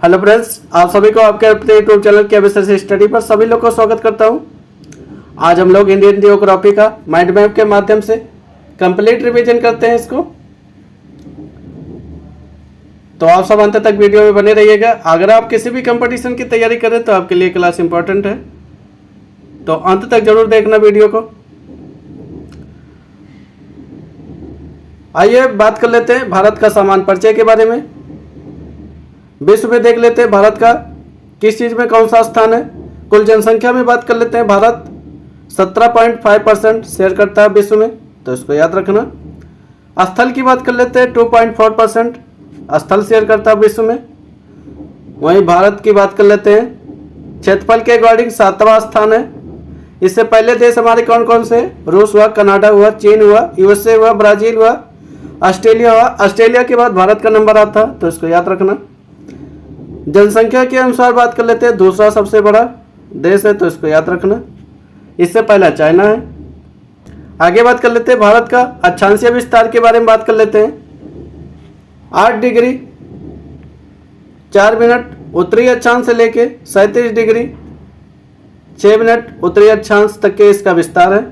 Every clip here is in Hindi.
हेलो फ्रेंड्स, आप सभी को आपके अपने यूट्यूब चैनल के एबीसी स्टडी पर सभी लोग को स्वागत करता हूं। आज हम लोग इंडियन जियोग्राफी का माइंड मैप के माध्यम से कंप्लीट रिवीजन करते हैं इसको। तो आप सब अंत तक वीडियो में बने रहिएगा। अगर आप किसी भी कंपटीशन की तैयारी करें तो आपके लिए क्लास इंपॉर्टेंट है, तो अंत तक जरूर देखना वीडियो को। आइए बात कर लेते हैं भारत का सामान्य परिचय के बारे में। विश्व में देख लेते हैं भारत का किस चीज़ में कौन सा स्थान है। कुल जनसंख्या में बात कर लेते हैं, भारत 17.5% शेयर करता है विश्व में, तो इसको याद रखना। स्थल की बात कर लेते हैं, 2.4% स्थल शेयर करता है विश्व में। वहीं भारत की बात कर लेते हैं, क्षेत्रफल के अकॉर्डिंग 7वां स्थान है। इससे पहले देश हमारे कौन कौन से? रूस हुआ, कनाडा हुआ, चीन हुआ, यूएसए हुआ, ब्राज़ील हुआ, ऑस्ट्रेलिया हुआ। ऑस्ट्रेलिया के बाद भारत का नंबर आता है, तो इसको याद रखना। जनसंख्या के अनुसार बात कर लेते हैं, दूसरा सबसे बड़ा देश है, तो इसको याद रखना। इससे पहला चाइना है। आगे बात कर लेते हैं भारत का अक्षांशीय विस्तार के बारे में बात कर लेते हैं। 8 डिग्री 4 मिनट उत्तरी अक्षांश से लेके 37 डिग्री 6 मिनट उत्तरी अक्षांश तक के इसका विस्तार है।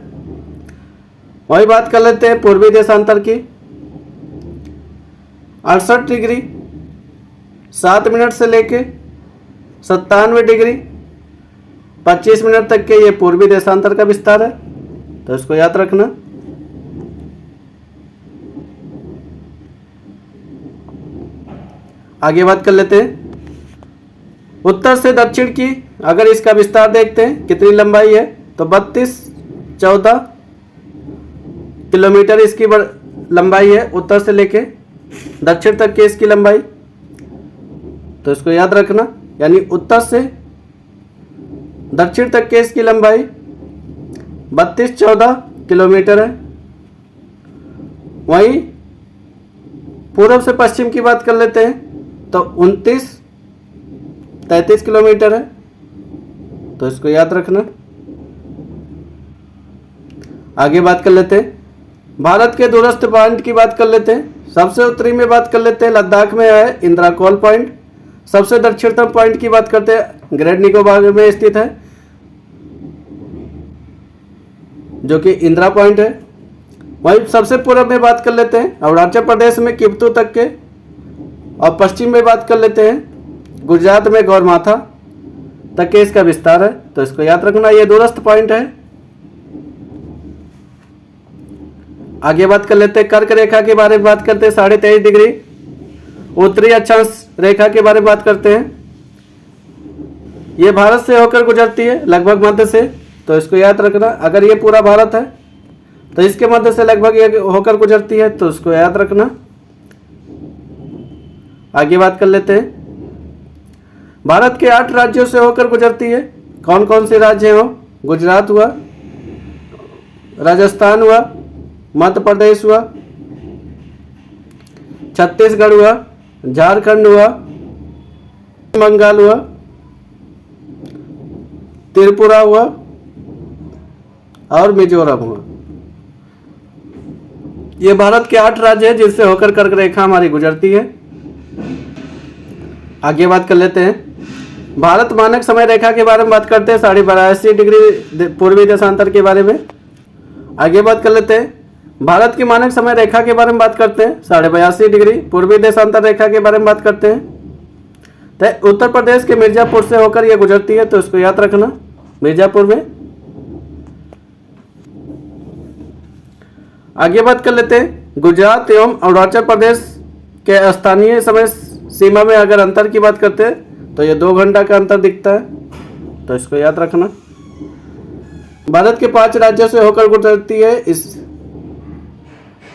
वही बात कर लेते हैं पूर्वी देशांतर की। 68 डिग्री 7 मिनट से लेके 97 डिग्री 25 मिनट तक के ये पूर्वी देशांतर का विस्तार है, तो इसको याद रखना। आगे बात कर लेते हैं उत्तर से दक्षिण की। अगर इसका विस्तार देखते हैं कितनी लंबाई है, तो 32-14 किलोमीटर इसकी लंबाई है, उत्तर से लेके दक्षिण तक की इसकी लंबाई, तो इसको याद रखना। यानी उत्तर से दक्षिण तक के इसकी लंबाई 32-14 किलोमीटर है। वहीं पूर्व से पश्चिम की बात कर लेते हैं, तो 29-33 किलोमीटर है, तो इसको याद रखना। आगे बात कर लेते हैं भारत के दूरस्थ पॉइंट की बात कर लेते हैं। सबसे उत्तरी में बात कर लेते हैं, लद्दाख में है इंदिरा कोल पॉइंट। सबसे दक्षिणतम पॉइंट की बात करते हैं, ग्रेट निकोबार में स्थित है, जो कि इंदिरा पॉइंट है। वहीं सबसे पूर्व में बात कर लेते हैं अरुणाचल प्रदेश में किप्तू तक के, और पश्चिम में बात कर लेते हैं गुजरात में गौरमाथा तक के इसका विस्तार है, तो इसको याद रखना। ये दूरस्थ पॉइंट है। आगे बात कर लेते हैं कर्क रेखा के बारे में बात करते हैं। 23.5 डिग्री उत्तरी अक्षांश रेखा के बारे में बात करते हैं। ये भारत से होकर गुजरती है लगभग मध्य से, तो इसको याद रखना। अगर ये पूरा भारत है तो इसके मध्य से लगभग ये होकर गुजरती है, तो इसको याद रखना। आगे बात कर लेते हैं भारत के 8 राज्यों से होकर गुजरती है। कौन कौन से राज्य हैं? गुजरात हुआ, राजस्थान हुआ, मध्य प्रदेश हुआ, छत्तीसगढ़ हुआ, झारखंड हुआ, बंगाल हुआ, त्रिपुरा हुआ और मिजोरम हुआ। ये भारत के 8 राज्य हैं जिनसे होकर कर्क रेखा हमारी गुजरती है। आगे बात कर लेते हैं भारत मानक समय रेखा के बारे में बात करते हैं, 82.5 डिग्री पूर्वी देशांतर के बारे में। आगे बात कर लेते हैं भारत की मानक समय रेखा के बारे में बात करते हैं, 82.5 डिग्री पूर्वी देशांतर रेखा के बारे में बात करते हैं। तो उत्तर प्रदेश के मिर्जापुर से होकर यह गुजरती है, तो इसको याद रखना, मिर्जापुर में। आगे बात कर लेते हैं गुजरात एवं अरुणाचल प्रदेश के स्थानीय समय सीमा में अगर अंतर की बात करते हैं, तो ये 2 घंटा का अंतर दिखता है, तो इसको याद रखना। भारत के 5 राज्यों से होकर गुजरती है,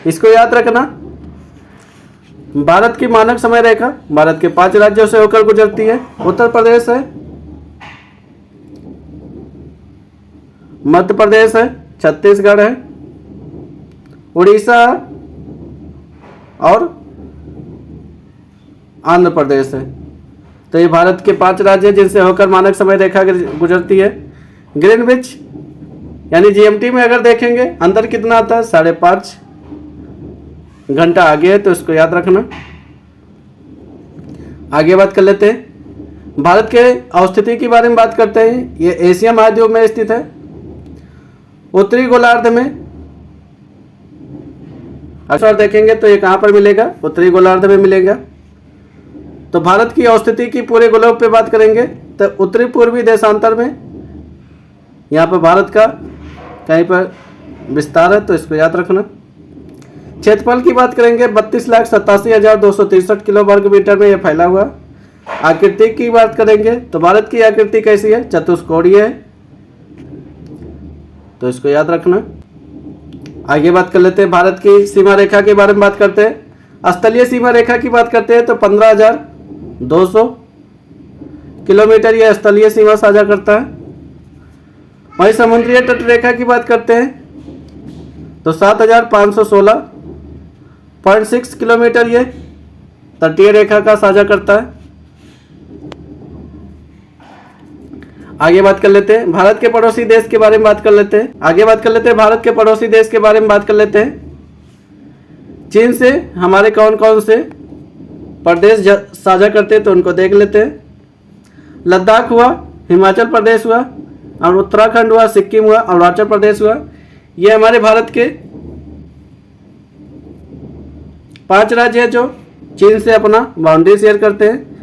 इसको याद रखना। भारत की मानक समय रेखा भारत के 5 राज्यों से होकर गुजरती है। उत्तर प्रदेश है, मध्य प्रदेश है, छत्तीसगढ़ है, उड़ीसा और आंध्र प्रदेश है। तो ये भारत के 5 राज्य जिनसे होकर मानक समय रेखा गुजरती है। ग्रीनविच यानी जीएमटी में अगर देखेंगे अंतर कितना आता है, 5.5 घंटा आगे है, तो इसको याद रखना। आगे बात कर लेते हैं भारत के अवस्थिति के बारे में बात करते हैं। ये एशिया महाद्वीप में स्थित है, उत्तरी गोलार्ध में। अक्सर देखेंगे तो ये कहाँ पर मिलेगा, उत्तरी गोलार्ध में मिलेगा। तो भारत की अवस्थिति की पूरे गोलार्ध पे बात करेंगे तो उत्तरी पूर्वी देशांतर में यहाँ पर भारत का कहीं पर विस्तार है, तो इसको याद रखना। क्षेत्रफल की बात करेंगे 32,87,263 किलो वर्ग मीटर में यह फैला हुआ। आकृति की बात करेंगे तो भारत की आकृति कैसी है, चतुष्कोणीय है, तो इसको याद रखना। आगे बात कर लेते हैं भारत की सीमा रेखा के बारे में बात करते हैं। स्थलीय सीमा रेखा की बात करते हैं तो 15,200 किलोमीटर यह स्थलीय सीमा साझा करता है। वहीं समुद्रीय तट रेखा की बात करते हैं तो 7,516.6 किलोमीटर ये तटीय रेखा का साझा करता है। आगे बात कर लेते हैं भारत के पड़ोसी देश के बारे में बात कर लेते हैं। भारत के पड़ोसी देश के बारे में बात कर लेते हैं। चीन से हमारे कौन कौन से प्रदेश साझा करते हैं तो उनको देख लेते हैं। लद्दाख हुआ, हिमाचल प्रदेश हुआ, और उत्तराखंड हुआ, सिक्किम हुआ, अरुणाचल प्रदेश हुआ। ये हमारे भारत के 5 राज्य हैं जो चीन से अपना बाउंड्री शेयर करते हैं।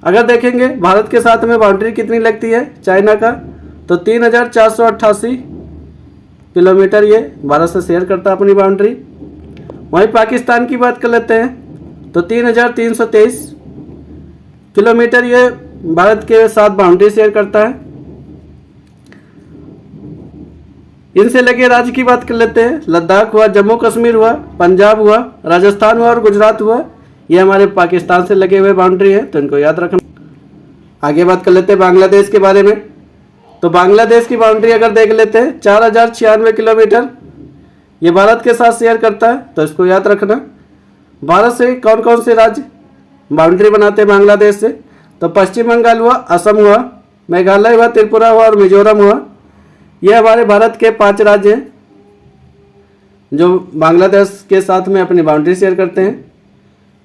अगर देखेंगे भारत के साथ में बाउंड्री कितनी लगती है चाइना का, तो 3,488 किलोमीटर ये भारत से शेयर करता है अपनी बाउंड्री। वहीं पाकिस्तान की बात कर लेते हैं तो 3,323 किलोमीटर ये भारत के साथ बाउंड्री शेयर करता है। इनसे लगे राज्य की बात कर लेते हैं। लद्दाख हुआ, जम्मू कश्मीर हुआ, पंजाब हुआ, राजस्थान हुआ और गुजरात हुआ, ये हमारे पाकिस्तान से लगे हुए बाउंड्री है, तो इनको याद रखना। आगे बात कर लेते हैं बांग्लादेश के बारे में। तो बांग्लादेश की बाउंड्री अगर देख लेते हैं 4,096 किलोमीटर ये भारत के साथ शेयर करता है, तो इसको याद रखना। भारत से कौन कौन से राज्य बाउंड्री बनाते हैं बांग्लादेश से, तो पश्चिम बंगाल हुआ, असम हुआ, मेघालय हुआ, त्रिपुरा हुआ और मिजोरम हुआ। ये हमारे भारत के 5 राज्य हैं जो बांग्लादेश के साथ में अपनी बाउंड्री शेयर करते हैं।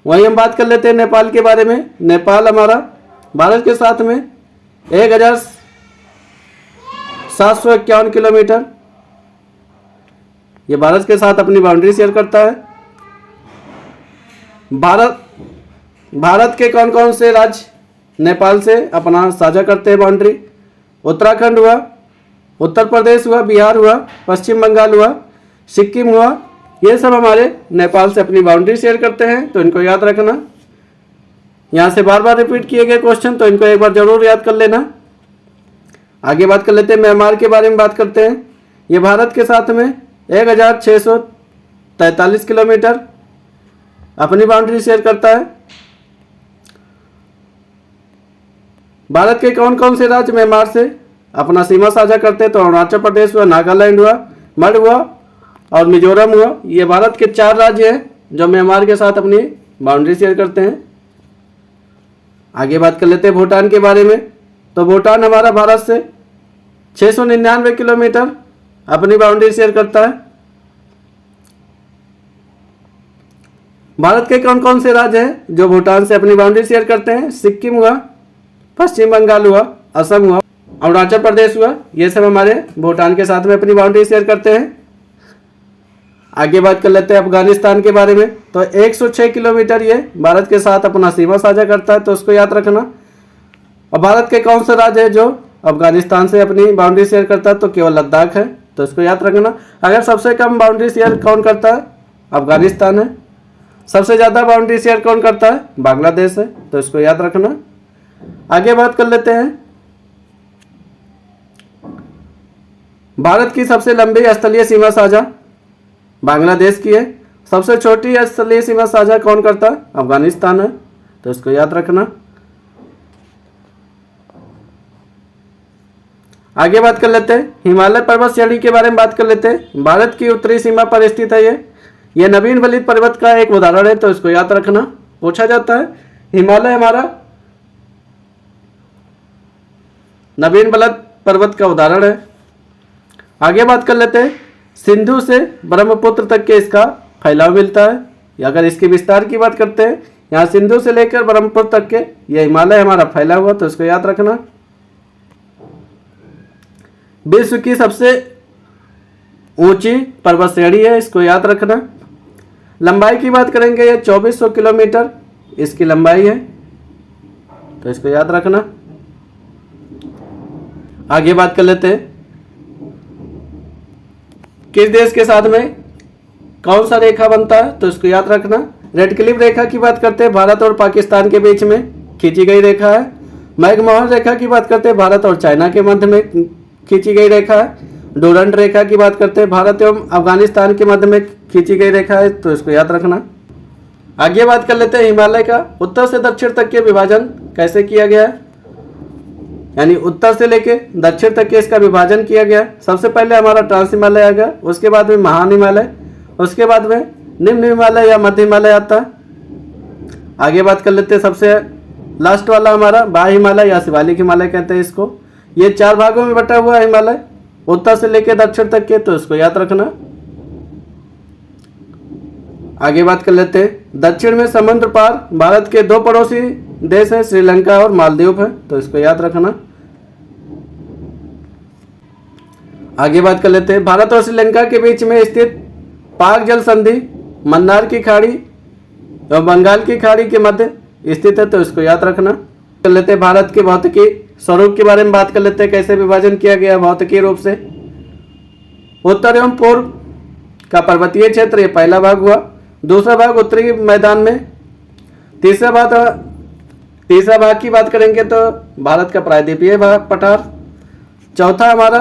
वहीं हम बात कर लेते हैं नेपाल के बारे में। नेपाल हमारा भारत के साथ में 1,751 किलोमीटर ये भारत के साथ अपनी बाउंड्री शेयर करता है। भारत के कौन कौन से राज्य नेपाल से अपना साझा करते हैं बाउंड्री, उत्तराखंड हुआ, उत्तर प्रदेश हुआ, बिहार हुआ, पश्चिम बंगाल हुआ, सिक्किम हुआ, ये सब हमारे नेपाल से अपनी बाउंड्री शेयर करते हैं, तो इनको याद रखना। यहाँ से बार बार रिपीट किए गए क्वेश्चन, तो इनको एक बार जरूर याद कर लेना। आगे बात कर लेते हैं म्यांमार के बारे में बात करते हैं। ये भारत के साथ में 1,643 किलोमीटर अपनी बाउंड्री शेयर करता है। भारत के कौन कौन से राज्य म्यांमार से अपना सीमा साझा करते हैं, तो अरुणाचल प्रदेश हुआ, नागालैंड हुआ, मणि हुआ और मिजोरम हुआ। ये भारत के 4 राज्य हैं जो म्यांमार के साथ अपनी बाउंड्री शेयर करते हैं। आगे बात कर लेते हैं भूटान के बारे में। तो भूटान हमारा भारत से 699 किलोमीटर अपनी बाउंड्री शेयर करता है। भारत के कौन कौन से राज्य हैं जो भूटान से अपनी बाउंड्री शेयर करते हैं, सिक्किम हुआ, पश्चिम बंगाल हुआ, असम हुआ, अरुणाचल प्रदेश हुआ, ये सब हमारे भूटान के साथ में अपनी बाउंड्री शेयर करते हैं। आगे बात कर लेते हैं अफगानिस्तान के बारे में। तो 106 किलोमीटर ये भारत के साथ अपना सीमा साझा करता है, तो उसको याद रखना। और भारत के कौन सा राज्य है जो अफगानिस्तान से अपनी बाउंड्री शेयर करता है, तो केवल लद्दाख है, तो इसको याद रखना। अगर सबसे कम बाउंड्री शेयर कौन करता है, अफगानिस्तान है। सबसे ज़्यादा बाउंड्री शेयर कौन करता है, बांग्लादेश है, तो इसको याद रखना। आगे बात कर लेते हैं भारत की सबसे लंबी स्थलीय सीमा साझा बांग्लादेश की है। सबसे छोटी स्थलीय सीमा साझा कौन करता है, अफगानिस्तान है, तो इसको याद रखना। आगे बात कर लेते हैं हिमालय पर्वत श्रेणी के बारे में बात कर लेते हैं। भारत की उत्तरी सीमा पर स्थित है ये नवीन बलित पर्वत का एक उदाहरण है, तो इसको याद रखना। पूछा जाता है हिमालय हमारा नवीन बलित पर्वत का उदाहरण है। आगे बात कर लेते हैं सिंधु से ब्रह्मपुत्र तक के इसका फैलाव मिलता है। अगर इसके विस्तार की बात करते हैं, यहाँ सिंधु से लेकर ब्रह्मपुत्र तक के ये हिमालय हमारा फैला हुआ, तो इसको याद रखना। विश्व की सबसे ऊंची पर्वत श्रेणी है, इसको याद रखना। लंबाई की बात करेंगे, ये 2400 किलोमीटर इसकी लंबाई है, तो इसको याद रखना। आगे बात कर लेते हैं, किस देश के साथ में कौन सा रेखा बनता है, तो इसको याद रखना। रेड क्लिफ रेखा की बात करते हैं, भारत और पाकिस्तान के बीच में खींची गई रेखा है। मैकमोहन रेखा की बात करते हैं, भारत और चाइना के मध्य में खींची गई रेखा है। डूरंट रेखा की बात करते हैं, भारत एवं अफगानिस्तान के मध्य में खींची गई रेखा है, तो इसको याद रखना। आगे बात कर लेते हैं, हिमालय का उत्तर से दक्षिण तक के विभाजन कैसे किया गया है, यानी उत्तर से लेके दक्षिण तक के इसका विभाजन किया गया। सबसे पहले हमारा ट्रांस हिमालय आ गया, उसके बाद में महान हिमालय, उसके बाद में निम्न हिमालय या मध्य हिमालय आता है। आगे बात कर लेते हैं, सबसे लास्ट वाला हमारा बाह्य हिमालय या शिवालिक हिमालय कहते हैं इसको। ये 4 भागों में बटा हुआ है हिमालय, उत्तर से लेकर दक्षिण तक के, तो इसको याद रखना। आगे बात कर लेते हैं, दक्षिण में समुद्र पार भारत के 2 पड़ोसी देश हैं, श्रीलंका और मालदीव है, तो इसको याद रखना। आगे बात कर लेते हैं, भारत और श्रीलंका के बीच में स्थित पाक जल संधि मन्नार की खाड़ी और बंगाल की खाड़ी के मध्य स्थित है, तो इसको याद रखना। कर लेते हैं, भारत के भौतिकी स्वरूप के बारे में बात कर लेते हैं, कैसे विभाजन किया गया भौतिकी रूप से। उत्तर एवं पूर्व का पर्वतीय क्षेत्र, ये पहला भाग हुआ। दूसरा भाग उत्तरी मैदान में। तीसरा भाग की बात करेंगे तो भारत का प्रायद्वीपीय पठार। चौथा हमारा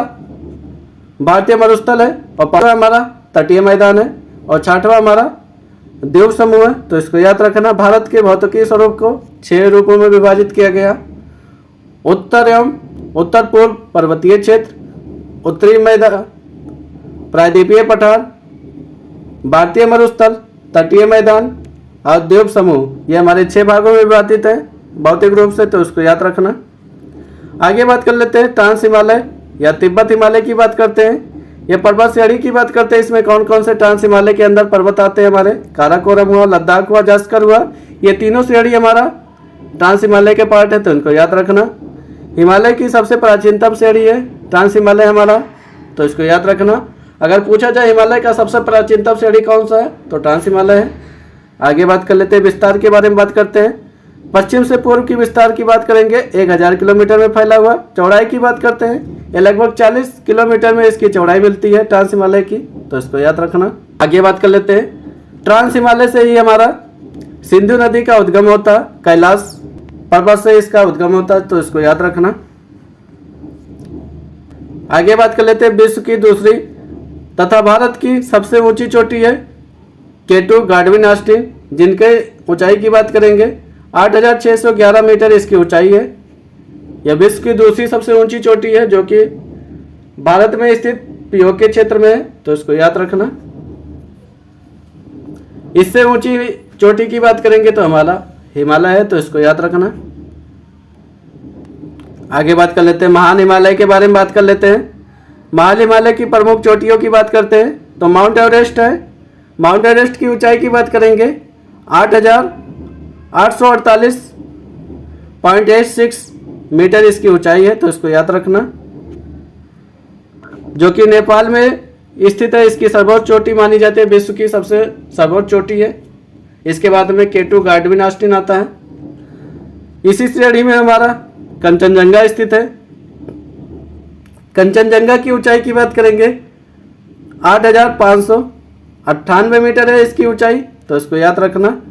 भारतीय मरुस्थल है, और पांचवा हमारा तटीय मैदान है, और छठवां हमारा द्वीप समूह है, तो इसको याद रखना। भारत के भौतिकीय स्वरूप को 6 रूपों में विभाजित किया गया। उत्तर एवं उत्तर पूर्व पर्वतीय क्षेत्र, उत्तरी मैदान, प्रायद्वीपीय पठार, भारतीय मरुस्थल, तटीय मैदान और द्वीप समूह, ये हमारे 6 भागों में विभाजित है भौतिक रूप से, तो उसको याद रखना। आगे बात कर लेते हैं, ट्रांस हिमालय या तिब्बत हिमालय की बात करते हैं। ये पर्वत श्रेणी की बात करते हैं, इसमें कौन कौन से ट्रांस हिमालय के अंदर पर्वत आते हैं हमारे, काराकोरम हुआ, लद्दाख हुआ, जास्कर हुआ, ये तीनों श्रेणी हमारा ट्रांस हिमालय के पार्ट है, तो इनको याद रखना। हिमालय की सबसे प्राचीनतम श्रेणी है ट्रांस हिमालय हमारा, तो इसको याद रखना। अगर पूछा जाए हिमालय का सबसे प्राचीनतम श्रेणी कौन सा है, तो ट्रांस हिमालय है। आगे बात कर लेते हैं, विस्तार के बारे में बात करते हैं। पश्चिम से पूर्व की विस्तार की बात करेंगे, 1000 किलोमीटर में फैला हुआ। चौड़ाई की बात करते हैं, ये लगभग 40 किलोमीटर में इसकी चौड़ाई मिलती है ट्रांस हिमालय की, तो इसको याद रखना। आगे बात कर लेते हैं, ट्रांस हिमालय से ही हमारा सिंधु नदी का उद्गम होता है, कैलाश पर्वत से इसका उद्गम होता है, तो इसको याद रखना। आगे बात कर लेते हैं, विश्व की दूसरी तथा भारत की सबसे ऊंची चोटी है केटू गाडविन ऑस्टिन, जिनके ऊंचाई की बात करेंगे 8611 मीटर इसकी ऊंचाई है। यह विश्व की दूसरी सबसे ऊंची चोटी है, जो कि भारत में स्थित पीओके क्षेत्र में है, तो इसको याद रखना। इससे ऊंची चोटी की बात करेंगे तो हमारा हिमालय है, तो इसको याद रखना। आगे बात कर लेते हैं, महान हिमालय के बारे में बात कर लेते हैं। महान हिमालय की प्रमुख चोटियों की बात करते हैं तो माउंट एवरेस्ट है। माउंट एवरेस्ट की ऊंचाई की बात करेंगे 8848.86 मीटर इसकी ऊंचाई है, तो इसको याद रखना, जो कि नेपाल में स्थित है। इसकी सर्वोच्च चोटी मानी जाती है, विश्व की सबसे सर्वोच्च चोटी है। इसके बाद में केटू गाडविन ऑस्टिन आता है। इसी श्रेणी में हमारा कंचनजंगा स्थित है। कंचनजंगा की ऊंचाई की बात करेंगे 8598 मीटर है इसकी ऊंचाई, तो इसको याद रखना।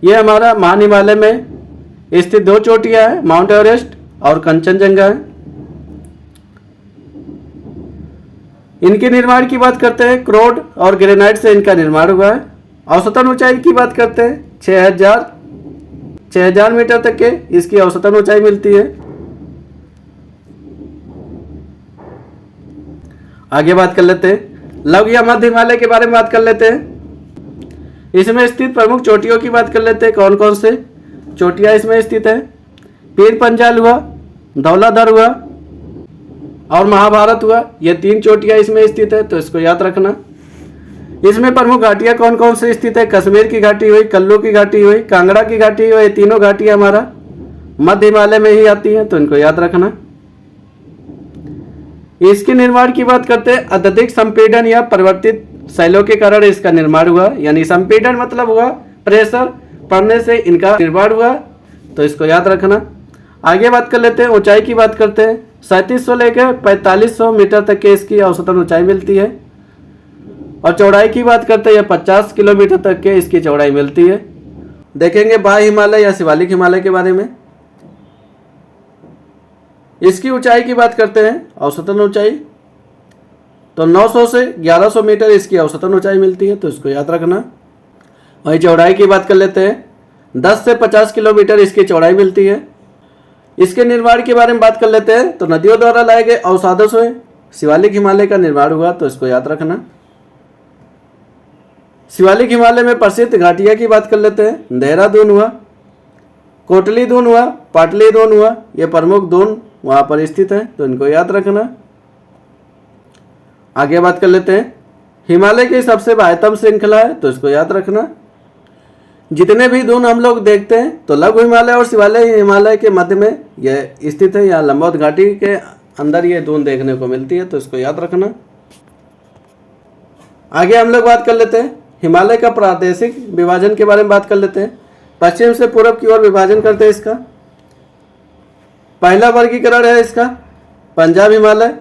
यह हमारा महान हिमालय में स्थित 2 चोटियां हैं, माउंट एवरेस्ट और कंचनजंगा है। इनके निर्माण की बात करते हैं, क्रोड और ग्रेनाइट से इनका निर्माण हुआ है। औसतन ऊंचाई की बात करते हैं 6000 मीटर तक के इसकी औसतन ऊंचाई मिलती है। आगे बात कर लेते हैं, लघु या मध्य हिमालय के बारे में बात कर लेते हैं। इसमें स्थित प्रमुख चोटियों की बात कर लेते हैं, कौन कौन से चोटियां इसमें स्थित है। पीर पंजाल हुआ, धौलाधर हुआ और महाभारत हुआ, ये 3 चोटियां इसमें स्थित है, तो इसको याद रखना। इसमें प्रमुख घाटियां कौन कौन सी स्थित है? कश्मीर की घाटी हुई, कल्लू की घाटी हुई, कांगड़ा की घाटी हुई। ये तीनों घाटियां हमारा मध्य हिमालय में ही आती हैं, तो इनको याद रखना। इसके निर्माण की बात करते हैं, अत्यधिक संपीड़न या परिवर्तित शैलों के कारण इसका निर्माण हुआ। यानी संपीड़न मतलब हुआ प्रेशर पड़ने से इनका निर्माण हुआ, तो इसको याद रखना। आगे बात कर लेते हैं, ऊंचाई की बात करते हैं। 3700 लेकर 4500 मीटर तक की इसकी औसतन ऊंचाई मिलती है। और चौड़ाई की बात करते हैं, 50 किलोमीटर तक के इसकी चौड़ाई मिलती है। देखेंगे बाह्य हिमालय या शिवालिक हिमालय के बारे में। इसकी ऊंचाई की बात करते हैं, औसतन ऊंचाई तो 900 से 1100 मीटर इसकी औसतन ऊंचाई मिलती है, तो इसको याद रखना। वही चौड़ाई की बात कर लेते हैं, 10 से 50 किलोमीटर इसकी चौड़ाई मिलती है। इसके निर्माण के बारे में बात कर लेते हैं, तो नदियों द्वारा लाए गए अवसादों से शिवालिक हिमालय का निर्माण हुआ, तो इसको याद रखना। शिवालिक हिमालय में प्रसिद्ध घाटियां की बात कर लेते हैं, देहरादून हुआ, कोटली दून हुआ, पाटली दून हुआ। ये प्रमुख दून वहां पर स्थित है, तो इनको याद रखना। आगे बात कर लेते हैं, हिमालय की सबसे बाह्यतम श्रृंखला है, तो इसको याद रखना। जितने भी दून हम लोग देखते हैं, तो लघु हिमालय और शिवालय हिमालय के मध्य में यह स्थित है। यहाँ लंबोद घाटी के अंदर ये दून देखने को मिलती है, तो इसको याद रखना। आगे हम लोग बात कर लेते हैं, हिमालय का प्रादेशिक विभाजन के बारे में बात कर लेते हैं। पश्चिम से पूर्व की ओर विभाजन करते हैं इसका। पहला वर्गीकरण है इसका पंजाब हिमालय,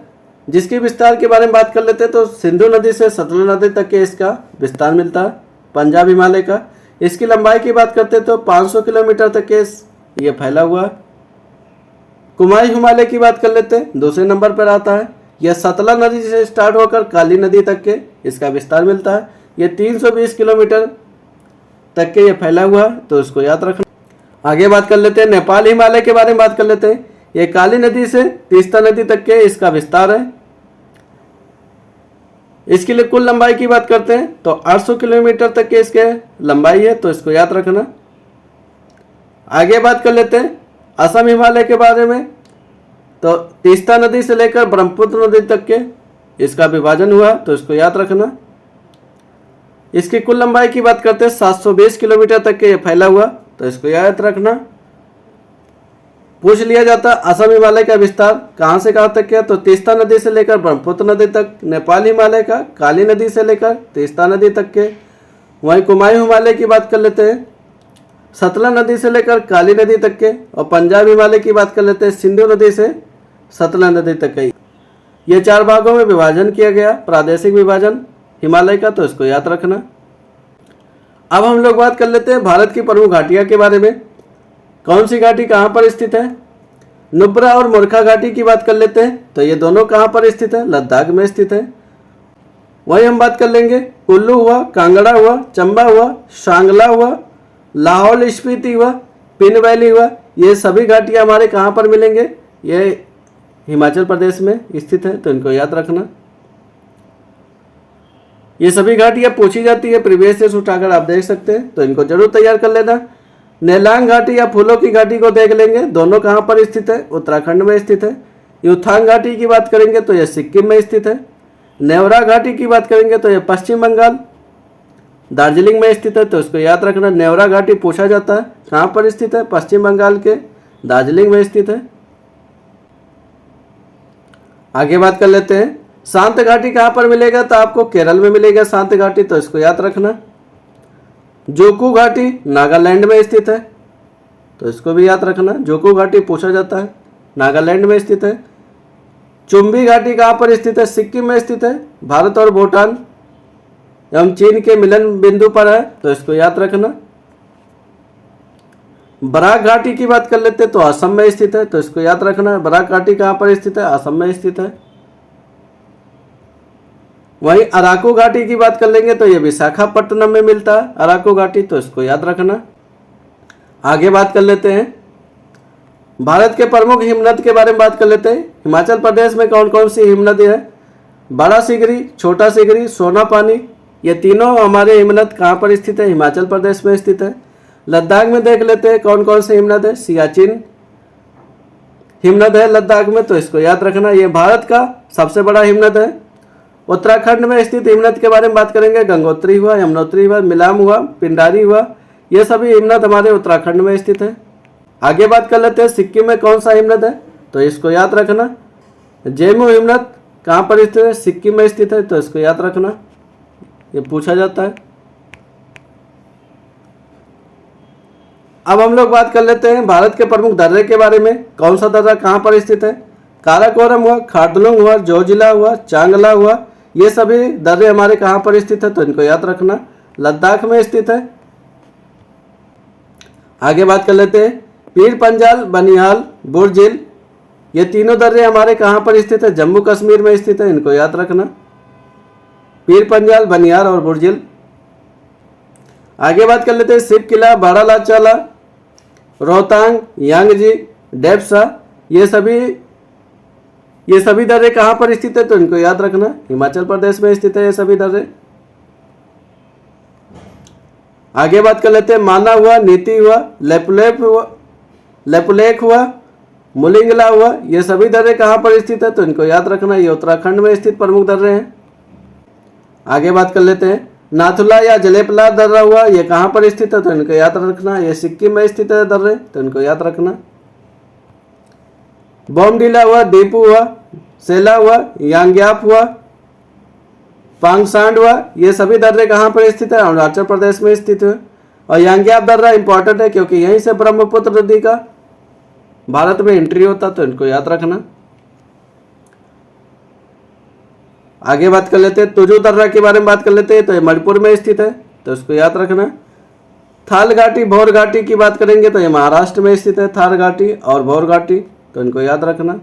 जिसके विस्तार के बारे में बात कर लेते हैं, तो सिंधु नदी से सतलुज नदी तक के इसका विस्तार मिलता है पंजाब हिमालय का। इसकी लंबाई की बात करते हैं तो 500 किलोमीटर तक के ये फैला हुआ है। कुमाई हिमालय की बात कर लेते हैं, दूसरे नंबर पर आता है। यह सतलुज नदी से स्टार्ट होकर काली नदी तक के इसका विस्तार मिलता है। ये 320 किलोमीटर तक के ये फैला हुआ है, तो इसको याद रखना। आगे बात कर लेते हैं, नेपाल हिमालय के बारे में बात कर लेते हैं। ये काली नदी से तीस्ता नदी तक के इसका विस्तार है। इसके लिए कुल लंबाई की बात करते हैं तो 800 किलोमीटर तक के इसके लंबाई है, तो इसको याद रखना। आगे बात कर लेते हैं असम हिमालय के बारे में, तो तीस्ता नदी से लेकर ब्रह्मपुत्र नदी तक के इसका विभाजन हुआ, तो इसको याद रखना। इसकी कुल लंबाई की बात करते हैं 720 किलोमीटर तक के ये फैला हुआ, तो इसको याद रखना। पूछ लिया जाता असम हिमालय का विस्तार कहाँ से कहाँ तक है, तो तीस्ता नदी से लेकर ब्रह्मपुत्र नदी तक। नेपाल हिमालय का काली नदी से लेकर तीस्ता नदी तक के। वहीं कुमायूं हिमालय की बात कर लेते हैं, सतलुज नदी से लेकर काली नदी तक के। और पंजाब हिमालय की बात कर लेते हैं, सिंधु नदी से सतलुज नदी तक के। ये 4 भागों में विभाजन किया गया प्रादेशिक विभाजन हिमालय का, तो इसको याद रखना। अब हम लोग बात कर लेते हैं भारत की प्रमुख घाटियां के बारे में। कौन सी घाटी कहाँ पर स्थित है? नुब्रा और मुरखा घाटी की बात कर लेते हैं, तो ये दोनों कहाँ पर स्थित है? लद्दाख में स्थित है। वही हम बात कर लेंगे, कुल्लू हुआ, कांगड़ा हुआ, चंबा हुआ, सांगला हुआ, लाहौल स्पीति हुआ, पिन वैली हुआ। ये सभी घाटियाँ हमारे कहाँ पर मिलेंगे? ये हिमाचल प्रदेश में स्थित है, तो इनको याद रखना। ये सभी घाटियाँ पूछी जाती है, प्रीवियस से उठाकर आप देख सकते हैं, तो इनको जरूर तैयार कर लेना। नेलांग घाटी या फूलों की घाटी को देख लेंगे, दोनों कहाँ पर स्थित है? उत्तराखंड में स्थित है। युथांग घाटी की बात करेंगे तो यह सिक्किम में स्थित है। नेवरा घाटी की बात करेंगे तो यह पश्चिम बंगाल दार्जिलिंग में स्थित है, तो इसको याद रखना। नेवरा घाटी पूछा जाता है कहाँ पर स्थित है? पश्चिम बंगाल के दार्जिलिंग में स्थित है। आगे बात कर लेते हैं, शांत घाटी कहाँ पर मिलेगा? तो आपको केरल में मिलेगा शांत घाटी, तो इसको याद रखना। जोकू घाटी नागालैंड में स्थित है, तो इसको भी याद रखना। जोकू घाटी पूछा जाता है, नागालैंड में स्थित है। चुम्बी घाटी कहाँ पर स्थित है? सिक्किम में स्थित है। भारत और भूटान एवं चीन के मिलन बिंदु पर है, तो इसको याद रखना। बराक घाटी की बात कर लेते हैं तो असम में स्थित है, तो इसको याद रखना। बराक घाटी कहाँ पर स्थित है? असम में स्थित है। वहीं अराकू घाटी की बात कर लेंगे तो ये विशाखापट्टनम में मिलता है अराकू घाटी, तो इसको याद रखना। आगे बात कर लेते हैं, भारत के प्रमुख हिमनद के बारे में बात कर लेते हैं। हिमाचल प्रदेश में कौन कौन सी हिमनद है? बड़ा सिगरी, छोटा सिगरी, सोना पानी, ये तीनों हमारे हिमनद कहाँ पर स्थित है? हिमाचल प्रदेश में स्थित है। लद्दाख में देख लेते हैं कौन कौन से हिमनद है। सियाचिन हिमनद है लद्दाख में, तो इसको याद रखना। ये भारत का सबसे बड़ा हिमनद है। उत्तराखंड में स्थित हिमनद के बारे में बात करेंगे। गंगोत्री हुआ, यमुनोत्री हुआ, मिलाम हुआ, पिंडारी हुआ, ये सभी हिमनद हमारे उत्तराखंड में स्थित है। आगे बात कर लेते हैं सिक्किम में कौन सा हिमनद है, तो इसको याद रखना। जेमू हिमनद कहाँ पर स्थित है, सिक्किम में स्थित है, तो इसको याद रखना, ये पूछा जाता है। अब हम लोग बात कर लेते हैं भारत के प्रमुख दर्रे के बारे में। कौन सा दर्रा कहाँ पर स्थित है, काराकोरम हुआ, खारदुंग हुआ, जोजिला हुआ, चांगला हुआ, ये सभी दर्रे हमारे कहाँ पर स्थित है, तो इनको याद रखना, लद्दाख में स्थित है। आगे बात कर लेते हैं पीर पंजाल, बनिहाल, बुर्जिल, ये तीनों दर्रे हमारे कहाँ पर स्थित है, जम्मू कश्मीर में स्थित है, इनको याद रखना, पीर पंजाल, बनिहाल और बुर्जिल। आगे बात कर लेते हैं शिव किला, बारालाचाला, रोहतांग, यांगजी, डेप्सा, ये सभी दर्रे कहाँ पर स्थित है, तो इनको याद रखना, हिमाचल प्रदेश में स्थित है ये सभी दर्रे। आगे बात कर लेते हैं माना हुआ, नीति हुआ, लेपुलेख हुआ, मुलिंगला हुआ, ये सभी दर्रे कहाँ पर स्थित है, तो इनको याद रखना, ये उत्तराखंड में स्थित प्रमुख दर्रे हैं। आगे बात कर लेते हैं नाथुला या जलेपला दर्रा हुआ, ये कहाँ पर स्थित है, तो इनको याद रखना, ये सिक्किम में स्थित है दर्रे, तो इनको याद रखना। बोमडीला हुआ, दीपू हुआ, सेला हुआ, यांग्याप हुआ, पांगसांड हुआ, ये सभी दर्रे कहाँ पर स्थित है, अरुणाचल प्रदेश में स्थित है। और यांग्याप दर्रा इंपॉर्टेंट है क्योंकि यहीं से ब्रह्मपुत्र नदी का भारत में एंट्री होता, तो इनको याद रखना। आगे बात कर लेते हैं तुजू दर्रा के बारे में बात कर लेते हैं, तो ये मणिपुर में स्थित है, तो इसको याद रखना। थाल घाटी, भौर घाटी की बात करेंगे तो ये महाराष्ट्र में स्थित है, थार घाटी और भौर घाटी, तो इनको याद रखना।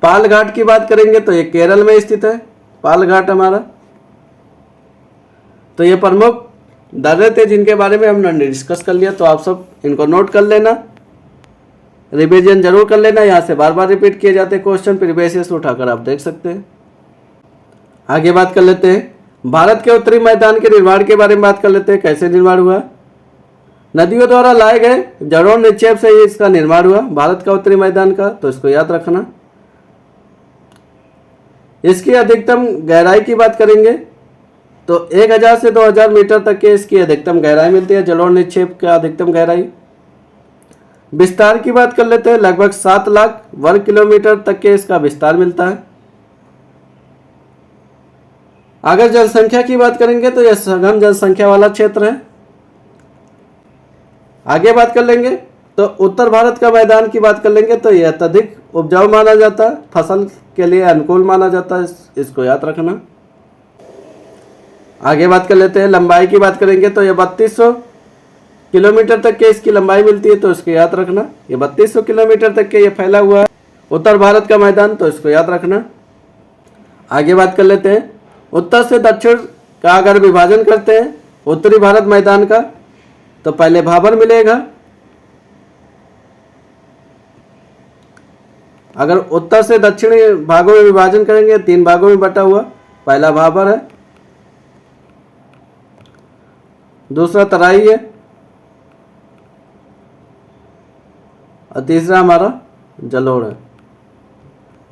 पाल घाट की बात करेंगे तो ये केरल में स्थित है, पाल घाट हमारा। तो ये प्रमुख दर्रे थे जिनके बारे में हमने डिस्कस कर लिया, तो आप सब इनको नोट कर लेना, रिवीजन जरूर कर लेना, यहाँ से बार बार रिपीट किए जाते क्वेश्चन, प्रीवियस से उठाकर आप देख सकते हैं। आगे बात कर लेते हैं भारत के उत्तरी मैदान के निर्माण के बारे में बात कर लेते हैं, कैसे निर्माण हुआ। नदियों द्वारा लाए गए जड़ों निक्षेप से ही इसका निर्माण हुआ, भारत का उत्तरी मैदान का, तो इसको याद रखना। इसकी अधिकतम गहराई की बात करेंगे तो 1000 से 2000 मीटर तक की इसकी अधिकतम गहराई मिलती है, जलोढ़ निक्षेप का अधिकतम गहराई। विस्तार की बात कर लेते हैं, लगभग 7 लाख वर्ग किलोमीटर तक के इसका विस्तार मिलता है। अगर जनसंख्या की बात करेंगे तो यह सघन जनसंख्या वाला क्षेत्र है। आगे बात कर लेंगे तो उत्तर भारत का मैदान की बात कर लेंगे तो यह अत्यधिक उपजाऊ माना जाता है, फसल के लिए अनुकूल माना जाता है, इसको याद रखना। आगे बात कर लेते हैं लंबाई की बात करेंगे तो यह 3200 किलोमीटर तक के इसकी लंबाई मिलती है, तो इसको याद रखना। ये 3200 किलोमीटर तक के ये फैला हुआ है उत्तर भारत का मैदान, तो इसको याद रखना। आगे बात कर लेते हैं उत्तर से दक्षिण का अगर विभाजन करते हैं उत्तरी भारत मैदान का, तो पहले भाबर मिलेगा। अगर उत्तर से दक्षिणी भागों में विभाजन करेंगे 3 भागों में बटा हुआ, पहला भाबर है, दूसरा तराई है और तीसरा हमारा जलोढ़ है।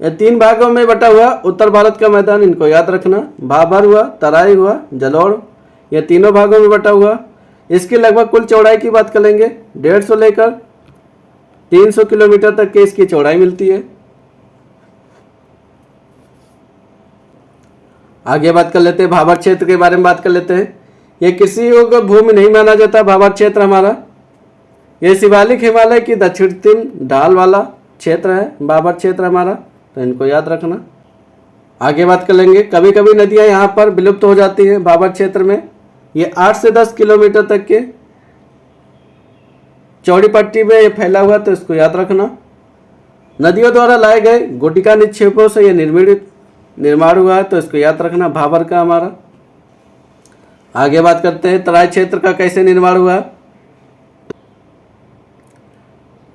ये 3 भागों में बटा हुआ उत्तर भारत का मैदान, इनको याद रखना। भाबर हुआ, तराई हुआ, जलोढ़, ये तीनों भागों में बटा हुआ। इसकी लगभग कुल चौड़ाई की बात करेंगे 150 लेकर 300 किलोमीटर तक की इसकी चौड़ाई मिलती है। आगे बात कर लेते हैं भाबर क्षेत्र के बारे में बात कर लेते हैं। ये किसी योग्य भूमि नहीं माना जाता भाबर क्षेत्र हमारा। ये शिवालिक हिमालय की दक्षिण ढाल वाला क्षेत्र है भाबर क्षेत्र हमारा, तो इनको याद रखना। आगे बात कर लेंगे कभी कभी नदियां यहाँ पर विलुप्त हो जाती हैं भाबर क्षेत्र में। ये 8 से 10 किलोमीटर तक के चौड़ी पट्टी में ये फैला हुआ, तो इसको याद रखना। नदियों द्वारा लाए गए गुटिका निक्षेपों से ये निर्माण हुआ है, तो इसको याद रखना भाबर का हमारा। आगे बात करते हैं तराई क्षेत्र का कैसे निर्माण हुआ।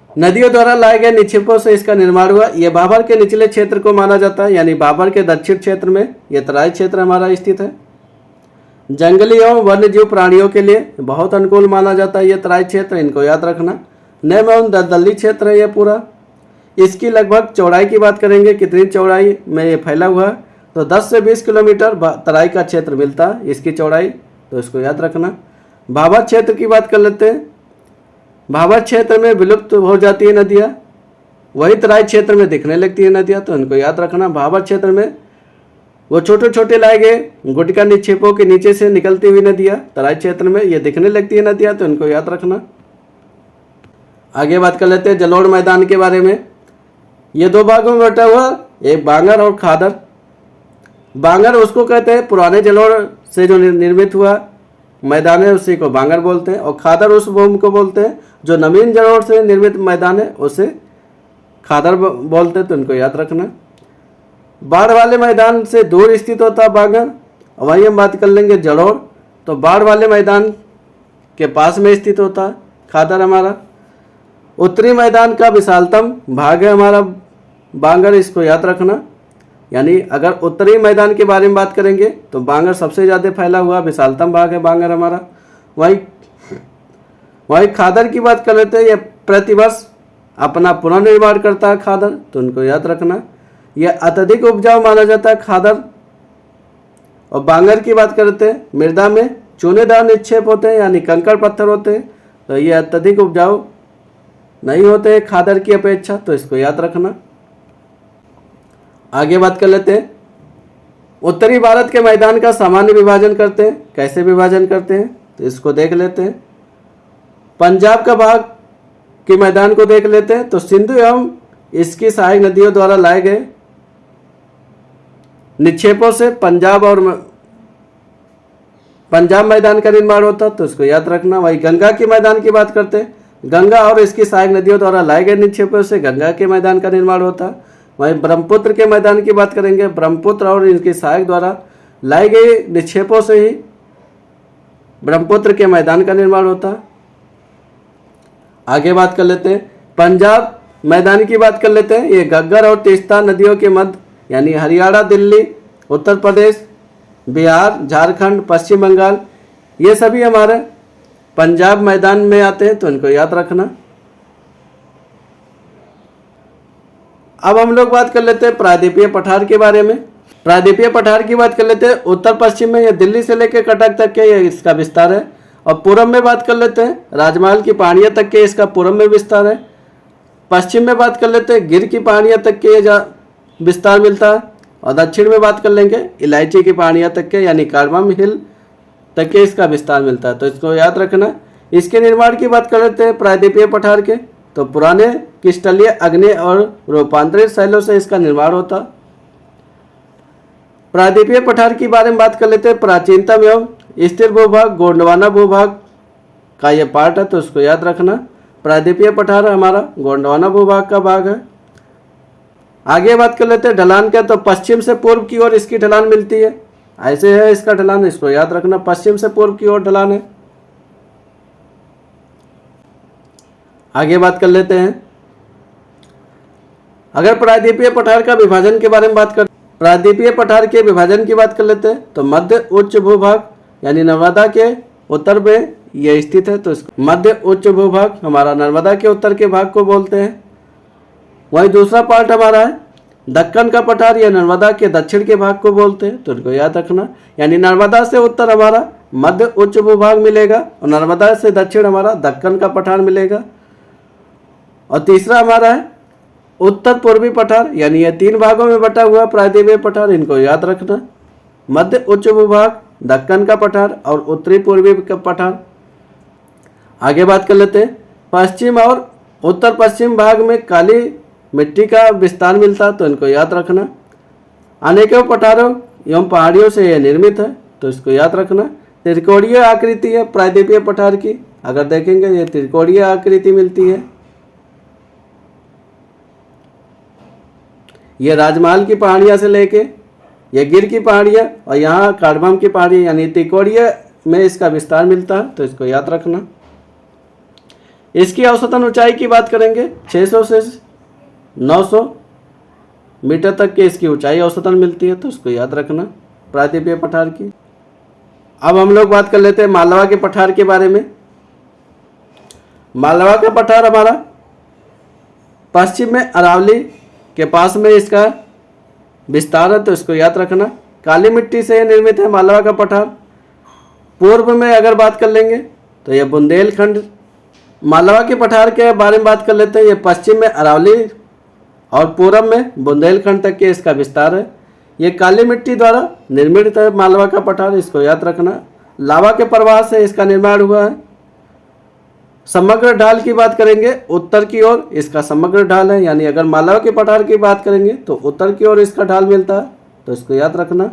नदियों द्वारा लाए गए निक्षेपों से इसका निर्माण हुआ। यह भाबर के निचले क्षेत्र को माना जाता है, यानी भाबर के दक्षिण क्षेत्र में यह तराई क्षेत्र हमारा स्थित है। जंगली एवं वन्यजीव प्राणियों के लिए बहुत अनुकूल माना जाता है यह तराई क्षेत्र, इनको याद रखना। नेम एवं दलदली क्षेत्र है यह पूरा। इसकी लगभग चौड़ाई की बात करेंगे, कितनी चौड़ाई में ये फैला हुआ है, तो 10 से 20 किलोमीटर तराई का क्षेत्र मिलता है इसकी चौड़ाई, तो इसको याद रखना। भाबर क्षेत्र की बात कर लेते हैं। भाबर क्षेत्र में विलुप्त हो जाती है नदियाँ, वही तराई क्षेत्र में दिखने लगती है नदियाँ, तो इनको याद रखना। भाबर क्षेत्र में वो छोटे छोटे लाए गए गुटका निक्षेपों के नीचे से निकलती हुई नदियाँ, तराई क्षेत्र में ये दिखने लगती है नदियाँ, तो इनको याद रखना। आगे बात कर लेते हैं जलोढ़ मैदान के बारे में। ये दो भागों में बटा हुआ, एक बांगर और खादर। बांगर उसको कहते हैं पुराने जलोढ़ से जो निर्मित हुआ मैदान है उसी को बांगर बोलते हैं, और खादर उस भूमि को बोलते हैं जो नवीन जलोढ़ से निर्मित मैदान है उसे खादर बोलते हैं, तो इनको याद रखना। बाढ़ वाले मैदान से दूर स्थित होता बांगर, वहीं हम बात कर लेंगे जलोढ़, तो बाढ़ वाले मैदान के पास में स्थित होता है खादर हमारा। उत्तरी मैदान का विशालतम भाग है हमारा बांगर, इसको याद रखना। यानी अगर उत्तरी मैदान के बारे में बात करेंगे तो बांगर सबसे ज़्यादा फैला हुआ विशालतम भाग है बांगर हमारा। वहीं खादर की बात कर लेते हैं, यह प्रतिवर्ष अपना पुनर्निर्माण करता है खादर, तो उनको याद रखना। यह अत्यधिक उपजाऊ माना जाता है खादर। और बांगर की बात करते हैं, मृदा में चूनेदार निक्षेप होते हैं यानी कंकड़ पत्थर होते हैं, तो ये अत्यधिक उपजाऊ नहीं होते खादर की अपेक्षा, तो इसको याद रखना। आगे बात कर लेते हैं उत्तरी भारत के मैदान का सामान्य विभाजन करते हैं। कैसे विभाजन करते हैं तो इसको देख लेते हैं। पंजाब का भाग के मैदान को देख लेते हैं, तो सिंधु एवं इसकी सहायक नदियों द्वारा लाए गए निक्षेपों से पंजाब मैदान का निर्माण होता, तो इसको याद रखना। वही गंगा के मैदान की बात करते हैं, गंगा और इसकी सहायक नदियों द्वारा लाए गए निक्षेपों से गंगा के मैदान का निर्माण होता है। वहीं ब्रह्मपुत्र के मैदान की बात करेंगे, ब्रह्मपुत्र और इनकी सहायक द्वारा लाए गए निक्षेपों से ही ब्रह्मपुत्र के मैदान का निर्माण होता है। आगे बात कर लेते हैं पंजाब मैदान की बात कर लेते हैं। ये घग्गर और तीस्ता नदियों के मध्य यानी हरियाणा, दिल्ली, उत्तर प्रदेश, बिहार, झारखंड, पश्चिम बंगाल, ये सभी हमारे पंजाब मैदान में आते हैं, तो इनको याद रखना। अब हम लोग बात कर लेते हैं प्रायद्वीपीय पठार के बारे में। प्रायद्वीपीय पठार की बात कर लेते हैं। उत्तर पश्चिम में ये दिल्ली से लेकर कटक तक के ये इसका विस्तार है, और पूर्व में बात कर लेते हैं राजमहल की पहाड़ियाँ तक के इसका पूर्व में विस्तार है। पश्चिम में बात कर लेते हैं गिर की पहाड़ियाँ तक के विस्तार मिलता है, और दक्षिण में बात कर लेंगे इलायची की पहाड़ियाँ तक के यानी कार्डमम हिल तक के इसका विस्तार मिलता है, तो इसको याद रखना। इसके निर्माण की बात कर लेते हैं प्रायद्वीपीय पठार के, तो पुराने क्रिस्टलीय, अग्नेय और रूपांतरित शैलों से इसका निर्माण होता। प्रायद्वीपीय पठार के बारे में बात कर लेते हैं। प्राचीनतम एवं स्थिर भूभाग गोंडवाना भूभाग का यह पार्ट है, तो इसको याद रखना। प्रायद्वीपीय पठार हमारा गोंडवाना भूभाग का भाग है। आगे बात कर लेते हैं ढलान का, तो पश्चिम से पूर्व की ओर इसकी ढलान मिलती है, ऐसे है इसका ढलान, इसको याद रखना। पश्चिम से पूर्व की ओर ढलान है। आगे बात कर लेते हैं अगर प्रायद्वीपीय पठार का विभाजन के बारे में बात कर, प्रायद्वीपीय पठार के विभाजन की बात कर लेते हैं, तो मध्य उच्च भूभाग यानी नर्मदा के उत्तर में यह स्थित है, तो इसको मध्य उच्च भूभाग हमारा नर्मदा के उत्तर के भाग को बोलते हैं। वहीं दूसरा पार्ट हमारा है दक्कन का पठार, यह नर्मदा के दक्षिण के भाग को बोलते हैं, तो इनको याद रखना। यानी नर्मदा से उत्तर हमारा मध्य उच्च भूभाग मिलेगा, और नर्मदा से दक्षिण हमारा दक्कन का पठार मिलेगा। और तीसरा हमारा है उत्तर पूर्वी पठार, यानी यह 3 भागों में बटा हुआ प्रायद्वीपीय पठार, इनको याद रखना। मध्य उच्च भूभाग, दक्कन का पठार और उत्तरी पूर्वी का पठार। आगे बात कर लेते हैं पश्चिम और उत्तर पश्चिम भाग में काली मिट्टी का विस्तार मिलता, तो इनको याद रखना। अनेकों पठारों एवं पहाड़ियों से यह निर्मित है, तो इसको याद रखना। त्रिकोणीय आकृति है प्रायद्वीपीय पठार की, अगर देखेंगे ये त्रिकोणीय आकृति मिलती है। ये राजमहल की पहाड़ियाँ से लेके ये गिर की पहाड़ियाँ और यहाँ कार्डमम की पहाड़ियाँ यानी त्रिकोणीय में इसका विस्तार मिलता है, तो इसको याद रखना। इसकी औसतन ऊंचाई की बात करेंगे 600 से 900 मीटर तक की इसकी ऊंचाई औसतन मिलती है, तो इसको याद रखना प्रायद्वीपीय पठार की। अब हम लोग बात कर लेते हैं मालवा के पठार के बारे में। मालवा का पठार हमारा पश्चिम में अरावली के पास में इसका विस्तार है, तो इसको याद रखना। काली मिट्टी से निर्मित है मालवा का पठार। पूर्व में अगर बात कर लेंगे तो ये बुंदेलखंड। मालवा के पठार के बारे में बात कर लेते हैं। ये पश्चिम में अरावली और पूर्व में बुंदेलखंड तक के इसका विस्तार है। ये काली मिट्टी द्वारा निर्मित है मालवा का पठार, इसको याद रखना। लावा के प्रवाह से इसका निर्माण हुआ है। समग्र ढाल की बात करेंगे उत्तर की ओर इसका समग्र ढाल है, यानी अगर मालवा के पठार की बात करेंगे तो उत्तर की ओर इसका ढाल मिलता है, तो इसको याद रखना।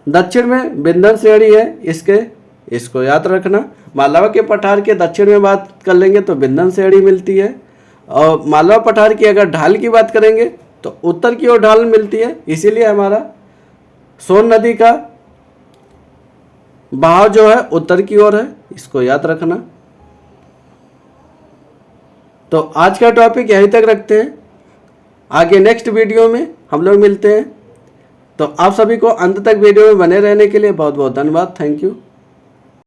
दक्षिण में विंध्य श्रेणी है इसको याद रखना। मालवा के पठार के दक्षिण में बात कर लेंगे तो विंध्य श्रेणी मिलती है, और मालवा पठार की अगर ढाल की बात करेंगे तो उत्तर की ओर ढाल मिलती है। इसीलिए हमारा सोन नदी का बहाव जो है उत्तर की ओर है, इसको याद रखना। तो आज का टॉपिक यहीं तक रखते हैं, आगे नेक्स्ट वीडियो में हम लोग मिलते हैं। तो आप सभी को अंत तक वीडियो में बने रहने के लिए बहुत बहुत धन्यवाद। Thank you.